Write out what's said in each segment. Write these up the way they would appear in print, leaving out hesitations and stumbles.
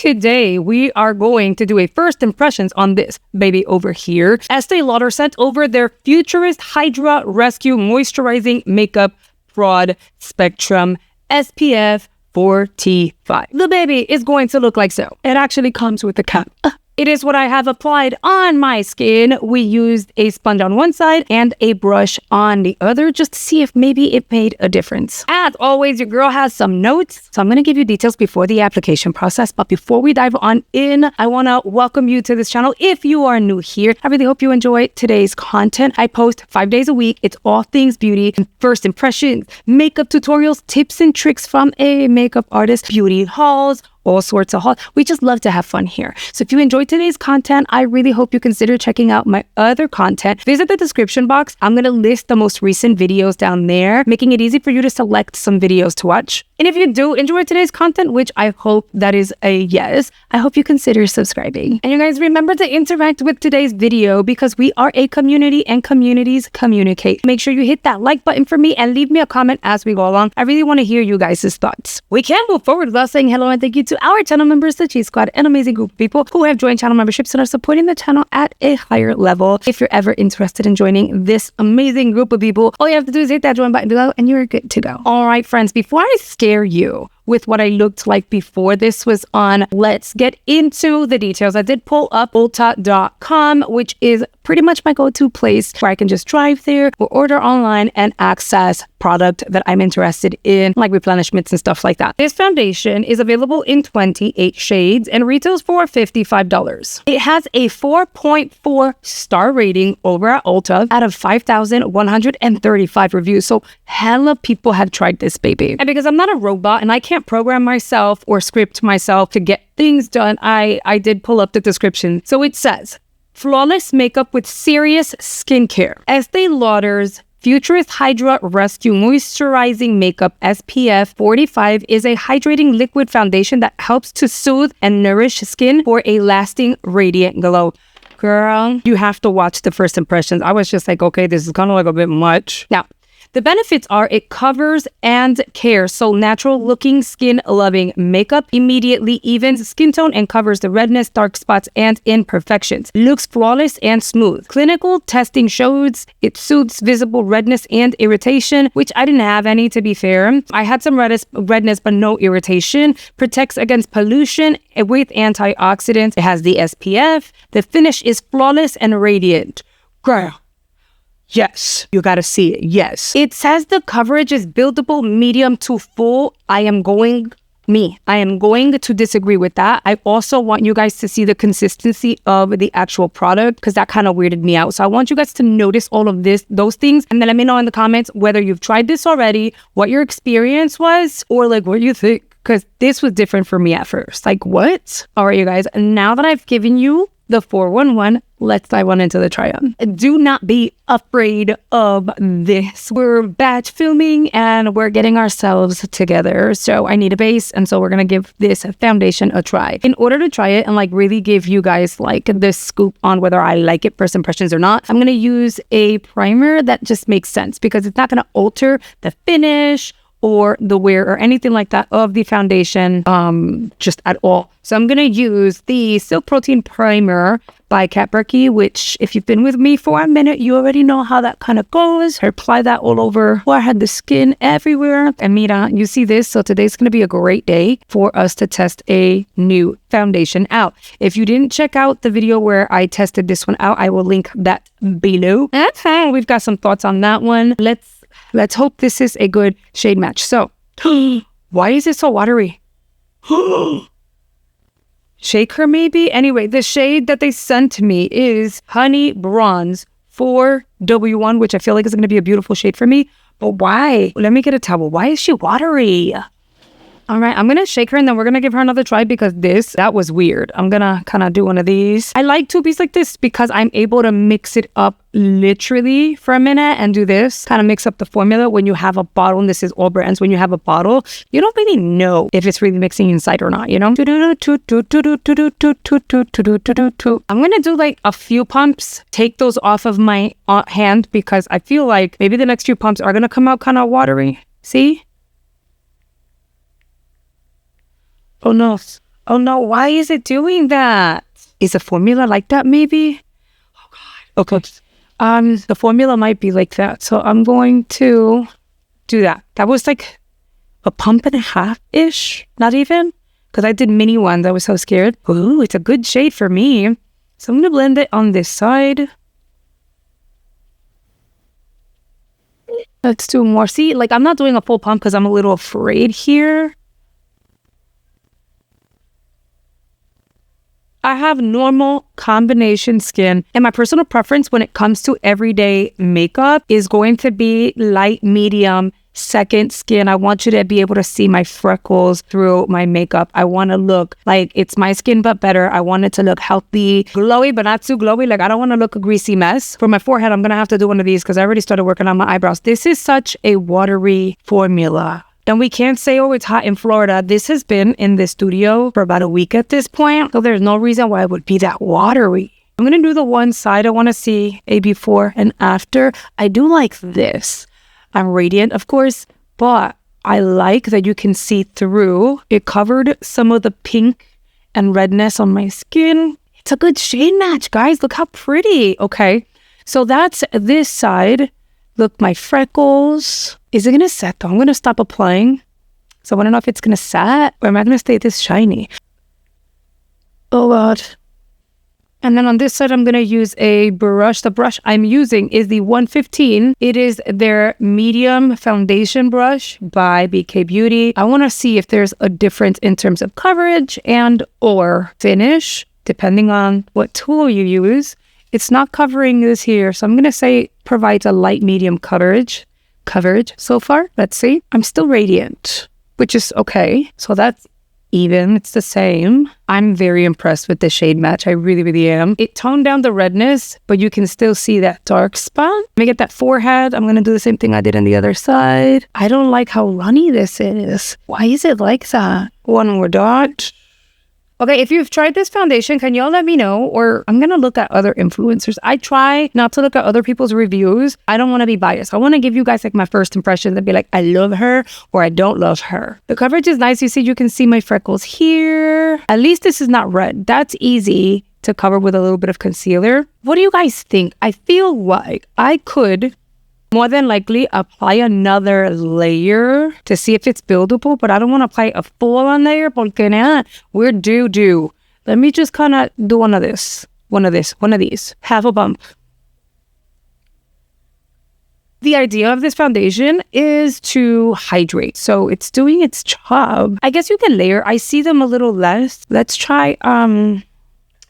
today we are going to do a first impressions on this baby over here. Estee Lauder sent over their Futurist Hydra Rescue Moisturizing Makeup Broad Spectrum SPF 45. The baby is going to look like so. It actually comes with a cap. It is what I have applied on my skin. We used a sponge on one side and a brush on the other just to see if maybe it made a difference. As always, your girl has some notes, so I'm going to give you details before the application process. But before we dive on in, I want to welcome you to this channel. If you are new here, I really hope you enjoy today's content. I post 5 days a week. It's all things beauty, first impressions, makeup tutorials, tips and tricks from a makeup artist, beauty hauls, all sorts of hauls. We just love to have fun here. So if you enjoyed today's content, I really hope you consider checking out my other content. Visit the description box. I'm going to list the most recent videos down there, making it easy for you to select some videos to watch. And if you do enjoy today's content, which I hope that is a yes, I hope you consider subscribing. And you guys remember to interact with today's video because we are a community and communities communicate. Make sure you hit that like button for me and leave me a comment as we go along. I really want to hear you guys' thoughts. We can move forward without saying hello and thank you to our channel members, the Cheese Squad, an amazing group of people who have joined channel memberships and are supporting the channel at a higher level. If you're ever interested in joining this amazing group of people, all you have to do is hit that join button below and you're good to go. All right, friends, before I scare you with what I looked like before this was on, let's get into the details. I did pull up Ulta.com, which is pretty much my go-to place where I can just drive there or order online and access product that I'm interested in, like replenishments and stuff like that. This foundation is available in 28 shades and retails for $55. It has a 4.4 star rating over at Ulta out of 5,135 reviews. So hella people have tried this baby. And because I'm not a robot and I can't program myself or script myself to get things done, I did pull up the description. So it says, flawless makeup with serious skincare. Estee Lauder's Futurist Hydra Rescue Moisturizing Makeup SPF 45 is a hydrating liquid foundation that helps to soothe and nourish skin for a lasting radiant glow. Girl, you have to watch the first impressions. I was just like, okay, this is kind of like a bit much. Now, the benefits are it covers and cares. So natural looking skin loving makeup immediately evens skin tone and covers the redness, dark spots, and imperfections. Looks flawless and smooth. Clinical testing shows it soothes visible redness and irritation, which I didn't have any, to be fair. I had some redness, but no irritation. Protects against pollution with antioxidants. It has the SPF. The finish is flawless and radiant. Girl. Yes, you gotta see it. Yes. It says the coverage is buildable, medium to full. I am going to disagree with that. I also want you guys to see the consistency of the actual product because that kind of weirded me out. So I want you guys to notice all of those things, and then let me know in the comments whether you've tried this already, what your experience was, or like what you think, because this was different for me at first. Like, what? All right, you guys, now that I've given you the 411, let's dive on into the try-on. Do not be afraid of this. We're batch filming and we're getting ourselves together. So I need a base, and so we're gonna give this foundation a try. In order to try it and like really give you guys like this scoop on whether I like it first impressions or not, I'm gonna use a primer that just makes sense because it's not gonna alter the finish or the wear or anything like that of the foundation just at all. So I'm gonna use the Silk Protein Primer by Kat Berkey, which if you've been with me for a minute, you already know how that kind of goes. I apply that all over forehead, the skin, everywhere. And mira, you see this, so today's gonna be a great day for us to test a new foundation out. If you didn't check out the video where I tested this one out, I will link that below. We've got some thoughts on that one. Let's hope this is a good shade match. So, why is it so watery? Shaker maybe? Anyway, the shade that they sent to me is Honey Bronze 4W1, which I feel like is going to be a beautiful shade for me. But why? Let me get a towel. Why is she watery? All right, I'm going to shake her and then we're going to give her another try because that was weird. I'm going to kind of do one of these. I like tubies like this because I'm able to mix it up literally for a minute and do this. Kind of mix up the formula when you have a bottle, and this is all brands. When you have a bottle, you don't really know if it's really mixing inside or not, you know? I'm going to do like a few pumps, take those off of my hand because I feel like maybe the next few pumps are going to come out kind of watery. See? Oh no. Oh no, why is it doing that? Is the formula like that maybe? Oh God. Okay. The formula might be like that. So I'm going to do that. That was like a pump and a half-ish. Not even. Because I did mini ones. I was so scared. Ooh, it's a good shade for me. So I'm going to blend it on this side. Let's do more. See, like I'm not doing a full pump because I'm a little afraid here. I have normal combination skin, and my personal preference when it comes to everyday makeup is going to be light, medium, second skin. I want you to be able to see my freckles through my makeup. I want to look like it's my skin, but better. I want it to look healthy, glowy, but not too glowy. Like I don't want to look a greasy mess. For my forehead, I'm going to have to do one of these because I already started working on my eyebrows. This is such a watery formula. Then we can't say, oh, it's hot in Florida. This has been in the studio for about a week at this point. So there's no reason why it would be that watery. I'm going to do the one side. I want to see a before and after. I do like this. I'm radiant, of course, but I like that you can see through. It covered some of the pink and redness on my skin. It's a good shade match, guys. Look how pretty. Okay, so that's this side. Look, my freckles. Is it going to set though? I'm going to stop applying. So I want to know if it's going to set or am I going to stay this shiny? Oh God. And then on this side, I'm going to use a brush. The brush I'm using is the 115. It is their medium foundation brush by BK Beauty. I want to see if there's a difference in terms of coverage and or finish, depending on what tool you use. It's not covering this here. So I'm going to say it provides a light medium coverage so far. Let's see. I'm still radiant, which is okay. So that's even. It's the same. I'm very impressed with the shade match. I really, really am. It toned down the redness, but you can still see that dark spot. Let me get that forehead. I'm going to do the same thing I did on the other side. I don't like how runny this is. Why is it like that? One more dot. Okay, if you've tried this foundation, can y'all let me know? Or I'm going to look at other influencers. I try not to look at other people's reviews. I don't want to be biased. I want to give you guys like my first impressions and be like, I love her or I don't love her. The coverage is nice. You see, you can see my freckles here. At least this is not red. That's easy to cover with a little bit of concealer. What do you guys think? I feel like I could more than likely apply another layer to see if it's buildable, but I don't want to apply a full-on layer porque nah, we're due. Let me just kind of do one of these. Have a bump. The idea of this foundation is to hydrate. So it's doing its job. I guess you can layer. I see them a little less. Let's try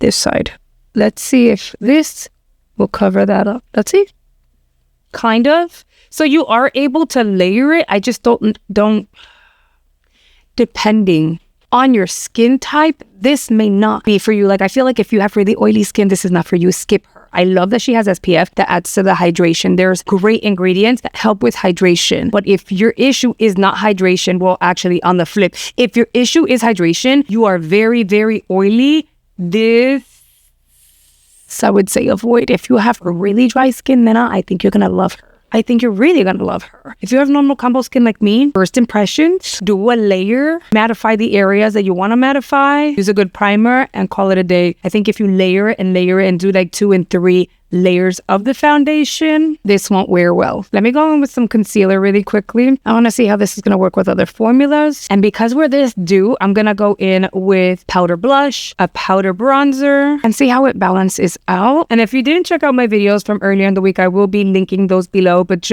this side. Let's see if this will cover that up. Let's see. Kind of. So you are able to layer it. I just don't depending on your skin type, this may not be for you. Like I feel like if you have really oily skin, this is not for you. Skip her. I love that she has SPF that adds to the hydration. There's great ingredients that help with hydration. But if your issue is not hydration, well, actually on the flip, if your issue is hydration, you are very, very oily. This I would say avoid. If you have a really dry skin, then I think you're going to love her. I think you're really going to love her. If you have normal combo skin like me, first impressions, do a layer, mattify the areas that you want to mattify, use a good primer, and call it a day. I think if you layer it and do like 2 and 3 layers of the foundation, this won't wear well. Let me go in with some concealer really quickly. I want to see how this is going to work with other formulas. And because we're this due, I'm going to go in with powder blush, a powder bronzer, and see how it balances out. And if you didn't check out my videos from earlier in the week, I will be linking those below, but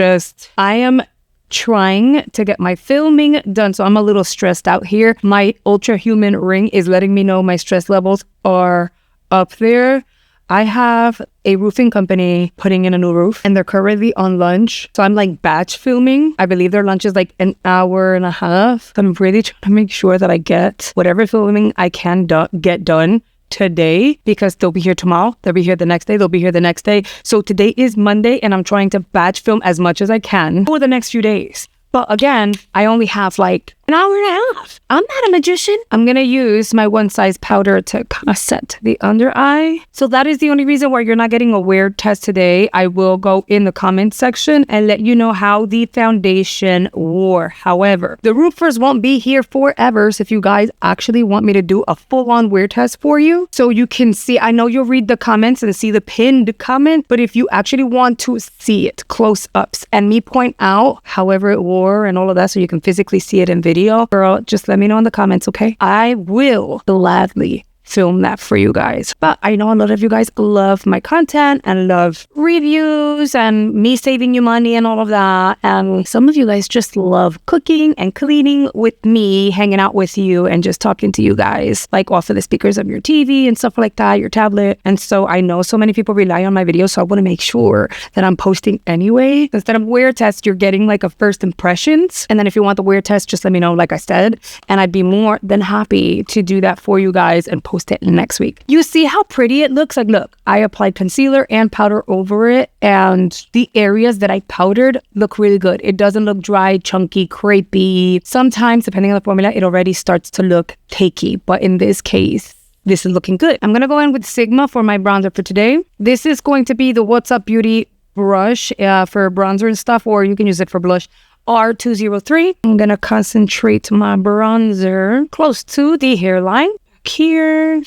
I am trying to get my filming done, so I'm a little stressed out here. My ultra human ring is letting me know my stress levels are up there. I have a roofing company putting in a new roof and they're currently on lunch. So I'm like batch filming. I believe their lunch is like an hour and a half. So I'm really trying to make sure that I get whatever filming I can get done today, because they'll be here tomorrow. They'll be here the next day. They'll be here the next day. So today is Monday and I'm trying to batch film as much as I can for the next few days. But again, I only have like an hour and a half. I'm not a magician. I'm going to use my one size powder to kind of set the under eye. So that is the only reason why you're not getting a wear test today. I will go in the comment section and let you know how the foundation wore. However, the roofers won't be here forever. So if you guys actually want me to do a full-on wear test for you, so you can see, I know you'll read the comments and see the pinned comment, but if you actually want to see it close ups and me point out however it wore and all of that so you can physically see it in video, girl, just let me know in the comments, okay? I will gladly film that for you guys. But I know a lot of you guys love my content and love reviews and me saving you money and all of that. And some of you guys just love cooking and cleaning with me, hanging out with you and just talking to you guys, like off of the speakers of your TV and stuff like that, your tablet. And so I know so many people rely on my videos, so I want to make sure that I'm posting anyway. Instead of wear test, you're getting like a first impressions. And then if you want the wear test, just let me know, like I said, and I'd be more than happy to do that for you guys and post it next week. You see how pretty it looks? Like, look, I applied concealer and powder over it, and the areas that I powdered look really good. It doesn't look dry, chunky, crepey. Sometimes, depending on the formula, it already starts to look cakey, but in this case, this is looking good. I'm gonna go in with Sigma for my bronzer for today. This is going to be the What's Up Beauty brush for bronzer and stuff, or you can use it for blush. R203. I'm gonna concentrate my bronzer close to the hairline. Here,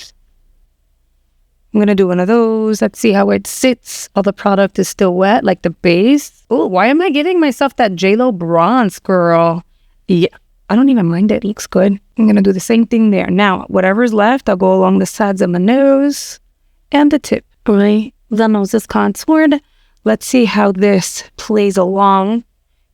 I'm gonna do one of those. Let's see how it sits. All the product is still wet, like the base. Oh, why am I giving myself that JLo bronze, girl? Yeah, I don't even mind it. It looks good. I'm gonna do the same thing there. Now, whatever's left, I'll go along the sides of my nose and the tip. Right, the nose is contoured. Let's see how this plays along,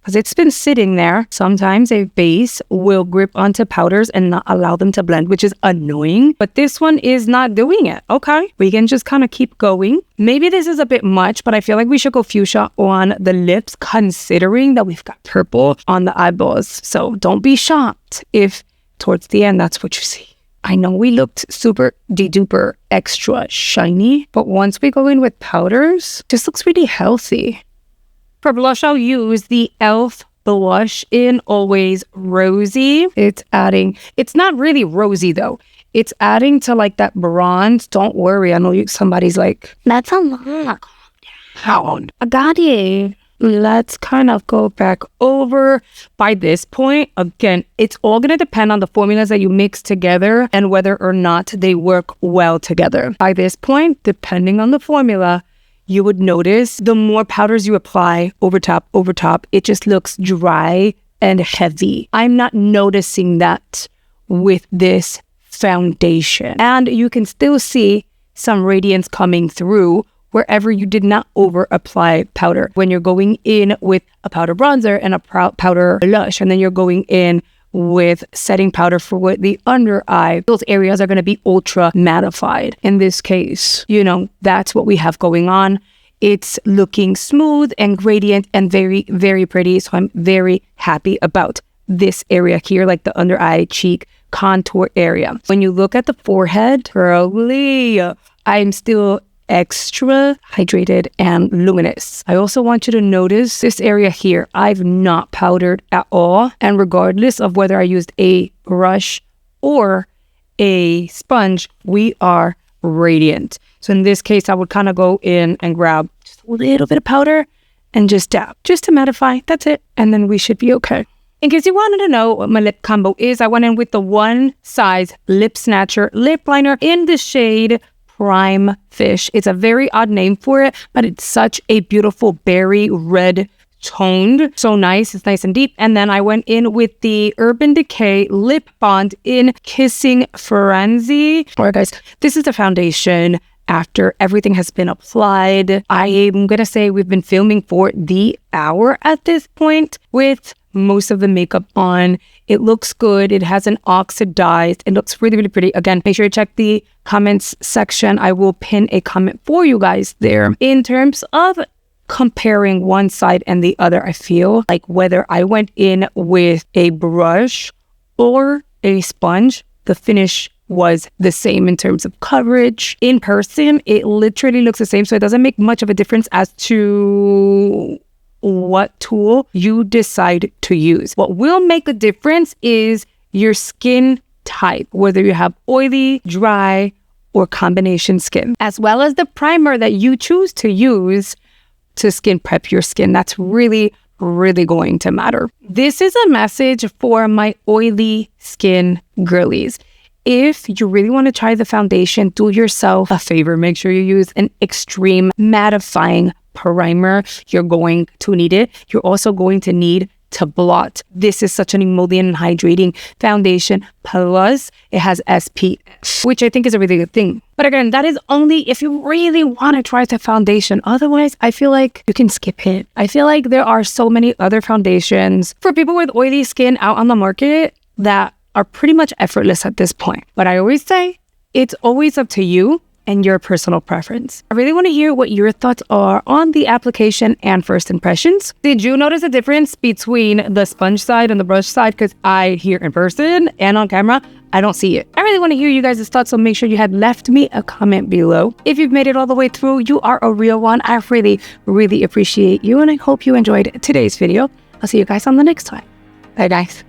because it's been sitting there. Sometimes a base will grip onto powders and not allow them to blend, which is annoying. But this one is not doing it. Okay, we can just kind of keep going. Maybe this is a bit much, but I feel like we should go fuchsia on the lips, considering that we've got purple on the eyeballs. So don't be shocked if towards the end, that's what you see. I know we looked super de-duper extra shiny, but once we go in with powders, this looks really healthy. For blush, I'll use the e.l.f. blush in Always Rosy. It's not really rosy though. It's adding to like that bronze. Don't worry, I know somebody's like, that's a lot. I got it. Let's kind of go back over. By this point, again, it's all going to depend on the formulas that you mix together and whether or not they work well together. By this point, depending on the formula, you would notice the more powders you apply over top, it just looks dry and heavy. I'm not noticing that with this foundation. And you can still see some radiance coming through wherever you did not over apply powder. When you're going in with a powder bronzer and a powder blush, and then you're going in with setting powder for the under eye, those areas are going to be ultra mattified. In this case, you know, that's what we have going on. It's looking smooth and gradient and very, very pretty. So I'm very happy about this area here, like the under eye cheek contour area. When you look at the forehead, girly, I'm still extra hydrated and luminous. I also want you to notice this area here. I've not powdered at all. And regardless of whether I used a brush or a sponge, we are radiant. So in this case, I would kind of go in and grab just a little bit of powder and just dab, just to mattify. That's it. And then we should be okay. In case you wanted to know what my lip combo is, I went in with the One Size Lip Snatcher Lip Liner in the shade Prime Fish. It's a very odd name for it, but it's such a beautiful berry red toned. So nice. It's nice and deep. And then I went in with the Urban Decay Lip Bond in Kissing Frenzy. All right, guys, this is the foundation after everything has been applied. I am going to say we've been filming for the hour at this point with most of the makeup on. It looks good. It hasn't oxidized. It looks really, really pretty. Again, make sure you check the comments section. I will pin a comment for you guys there. In terms of comparing one side and the other, I feel like whether I went in with a brush or a sponge, the finish was the same in terms of coverage. In person, it literally looks the same, so it doesn't make much of a difference as to what tool you decide to use. What will make the difference is your skin type, whether you have oily, dry, or combination skin, as well as the primer that you choose to use to skin prep your skin. That's really going to matter. This is a message for my oily skin girlies. If you really want to try the foundation, do yourself a favor. Make sure you use an extreme mattifying primer. You're going to need it. You're also going to need to blot. This is such an emollient and hydrating foundation. Plus, it has SPF, which I think is a really good thing. But again, that is only if you really want to try the foundation. Otherwise, I feel like you can skip it. I feel like there are so many other foundations for people with oily skin out on the market that are pretty much effortless at this point. But I always say, it's always up to you and your personal preference. I really want to hear what your thoughts are on the application and first impressions. Did you notice a difference between the sponge side and the brush side? Because I hear in person and on camera, I don't see it. I really want to hear you guys' thoughts, so make sure you had left me a comment below. If you've made it all the way through, you are a real one. I really appreciate you, and I hope you enjoyed today's video. I'll see you guys on the next time. Bye, guys.